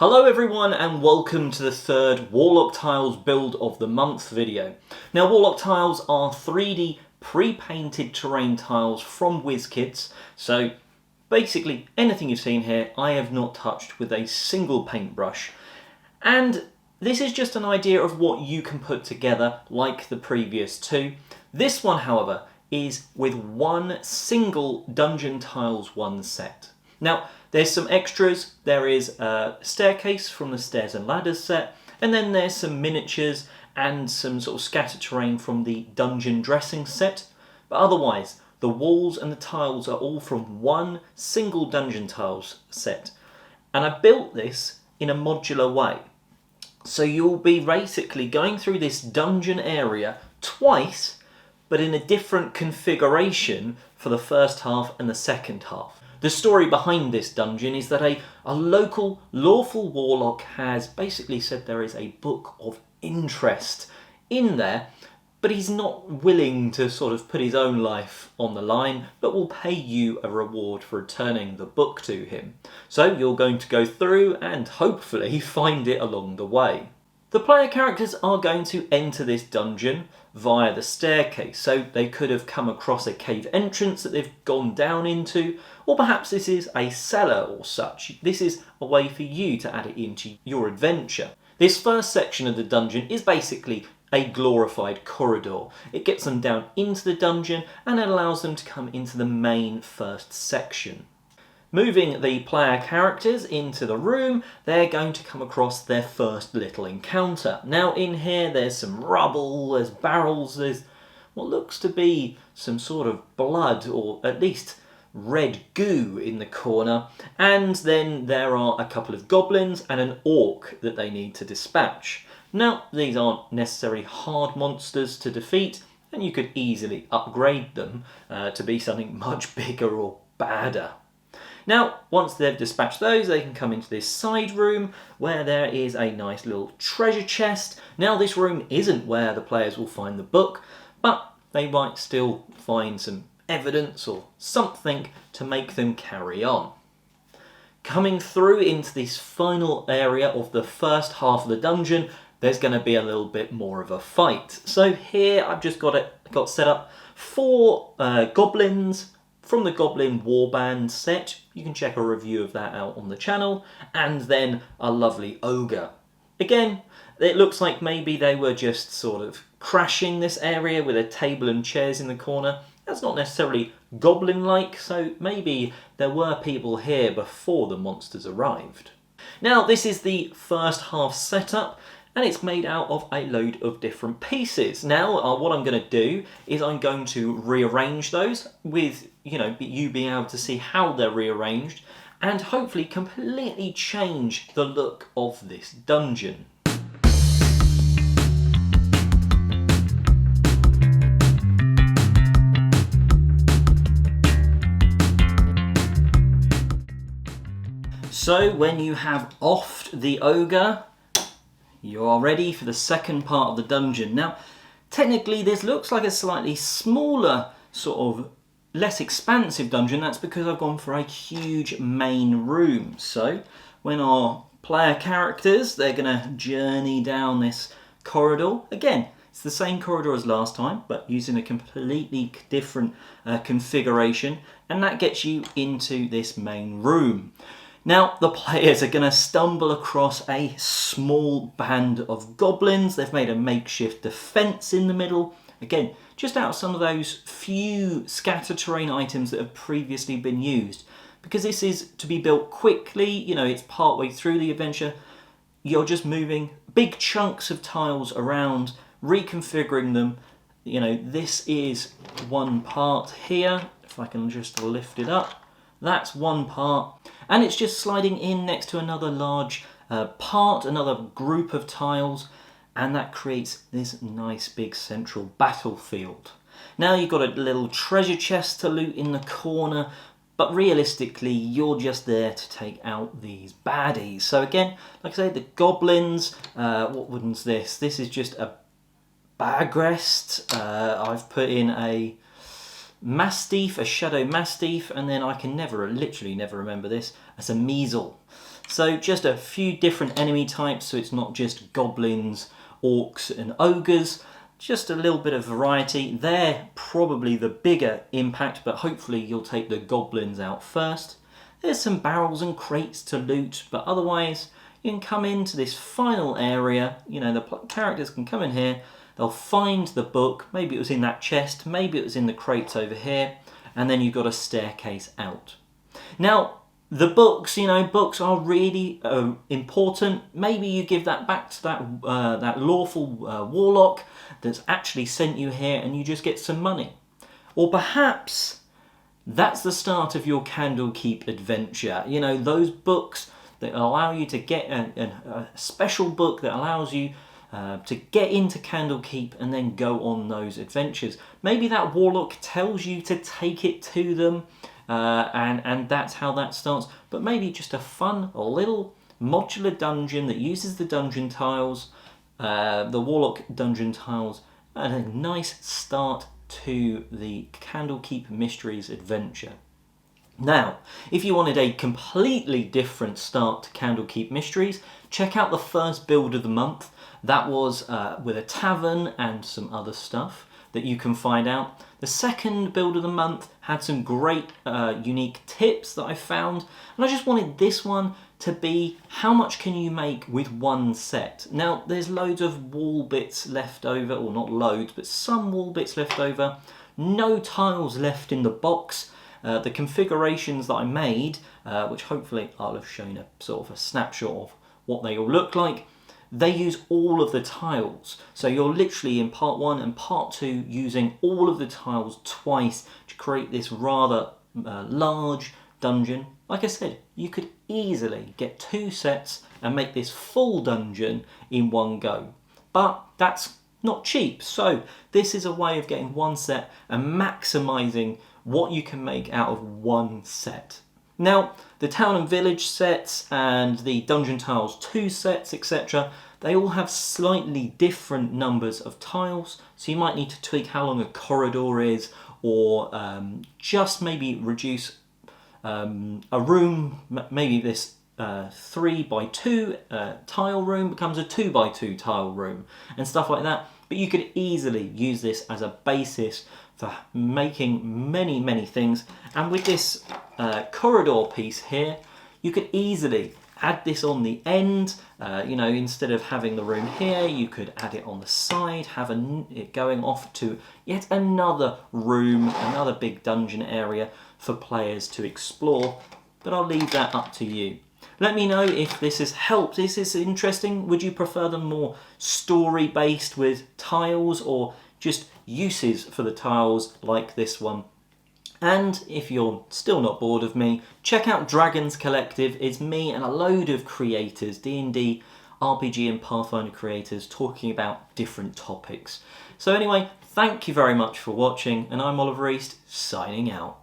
Hello everyone and welcome to the third WarLock Tiles build of the month video. Now WarLock Tiles are 3D pre-painted terrain tiles from WizKids, so basically anything you've seen here I have not touched with a single paintbrush. And this is just an idea of what you can put together like the previous two. This one however is with one single Dungeon Tiles 1 set. Now, there's some extras. There is a staircase from the Stairs and Ladders set, and then there's some miniatures and some sort of scatter terrain from the Dungeon Dressing set. But otherwise, the walls and the tiles are all from one single Dungeon Tiles set. And I built this in a modular way. So you'll be basically going through this dungeon area twice, but in a different configuration for the first half and the second half. The story behind this dungeon is that a local lawful warlock has basically said there is a book of interest in there, but he's not willing to sort of put his own life on the line, but will pay you a reward for returning the book to him. So you're going to go through and hopefully find it along the way. The player characters are going to enter this dungeon via the staircase, so they could have come across a cave entrance that they've gone down into, or perhaps this is a cellar or such. This is a way for you to add it into your adventure. This first section of the dungeon is basically a glorified corridor. It gets them down into the dungeon and it allows them to come into the main first section. Moving the player characters into the room, they're going to come across their first little encounter. Now in here there's some rubble, there's barrels, there's what looks to be some sort of blood or at least red goo in the corner, and then there are a couple of goblins and an orc that they need to dispatch. Now these aren't necessarily hard monsters to defeat, and you could easily upgrade them to be something much bigger or badder. Now, once they've dispatched those, they can come into this side room where there is a nice little treasure chest. Now, this room isn't where the players will find the book, but they might still find some evidence or something to make them carry on. Coming through into this final area of the first half of the dungeon, there's going to be a little bit more of a fight. So here I've just got set up 4 goblins from the Goblin Warband set. You can check a review of that out on the channel. And then a lovely ogre. Again, it looks like maybe they were just sort of crashing this area with a table and chairs in the corner. That's not necessarily goblin-like, so maybe there were people here before the monsters arrived. Now, this is the first half setup, and it's made out of a load of different pieces. Now, what I'm going to do is I'm going to rearrange those with, you being able to see how they're rearranged, and hopefully completely change the look of this dungeon. So when you have offed the ogre, you are ready for the second part of the dungeon. Now, technically this looks like a slightly smaller, sort of less expansive dungeon. That's because I've gone for a huge main room. So when our player characters, they're going to journey down this corridor. Again, it's the same corridor as last time, but using a completely different configuration. And that gets you into this main room. Now, the players are going to stumble across a small band of goblins. They've made a makeshift defence in the middle. Again, just out of some of those few scatter terrain items that have previously been used. Because this is to be built quickly, it's partway through the adventure. You're just moving big chunks of tiles around, reconfiguring them. This is one part here. If I can just lift it up. That's one part, and it's just sliding in next to another large part, another group of tiles, and that creates this nice big central battlefield. Now you've got a little treasure chest to loot in the corner, but realistically you're just there to take out these baddies. So again, like I say, the goblins, what one's this? This is just a bagrest. I've put in a Mastiff, a Shadow Mastiff, and then I can literally never remember this, as a Measle. So just a few different enemy types, so it's not just goblins, orcs and ogres. Just a little bit of variety. They're probably the bigger impact, but hopefully you'll take the goblins out first. There's some barrels and crates to loot, but otherwise you can come into this final area. You know, the characters can come in here, they'll find the book, maybe it was in that chest, maybe it was in the crates over here, and then you've got a staircase out. Now, the books, you know, books are really important. Maybe you give that back to that lawful warlock that's actually sent you here and you just get some money. Or perhaps that's the start of your Candlekeep adventure. You know, those books that allow you to get a special book that allows you to get into Candlekeep and then go on those adventures. Maybe that warlock tells you to take it to them and that's how that starts. But maybe just a fun little modular dungeon that uses the dungeon tiles, the warlock dungeon tiles, and a nice start to the Candlekeep Mysteries adventure. Now, if you wanted a completely different start to Candlekeep Mysteries, check out the first build of the month. That was with a tavern and some other stuff that you can find out. The second build of the month had some great unique tips that I found, and I just wanted this one to be how much can you make with one set. Now there's loads of wall bits left over, or not loads, but some wall bits left over, no tiles left in the box. The configurations that I made, which hopefully I'll have shown a sort of a snapshot of what they all look like, they use all of the tiles. So you're literally in part 1 and part 2 using all of the tiles twice to create this rather large dungeon. Like I said, you could easily get 2 sets and make this full dungeon in one go. But that's not cheap. So this is a way of getting one set and maximising what you can make out of one set. Now, the town and village sets and the dungeon tiles 2 sets, etc., they all have slightly different numbers of tiles, so you might need to tweak how long a corridor is, or just maybe reduce a room, maybe this 3x2 tile room becomes a 2x2 tile room, and stuff like that. But you could easily use this as a basis for making many things. And with this corridor piece here, you could easily add this on the end. You know, instead of having the room here, you could add it on the side, have it going off to yet another room, another big dungeon area for players to explore. But I'll leave that up to you. Let me know if this has helped. Is this interesting? Would you prefer them more story-based with tiles, or just uses for the tiles like this one? And if you're still not bored of me, check out Dragons Collective. It's me and a load of creators, D&D, RPG and Pathfinder creators, talking about different topics. So anyway, thank you very much for watching, and I'm Oliver East, signing out.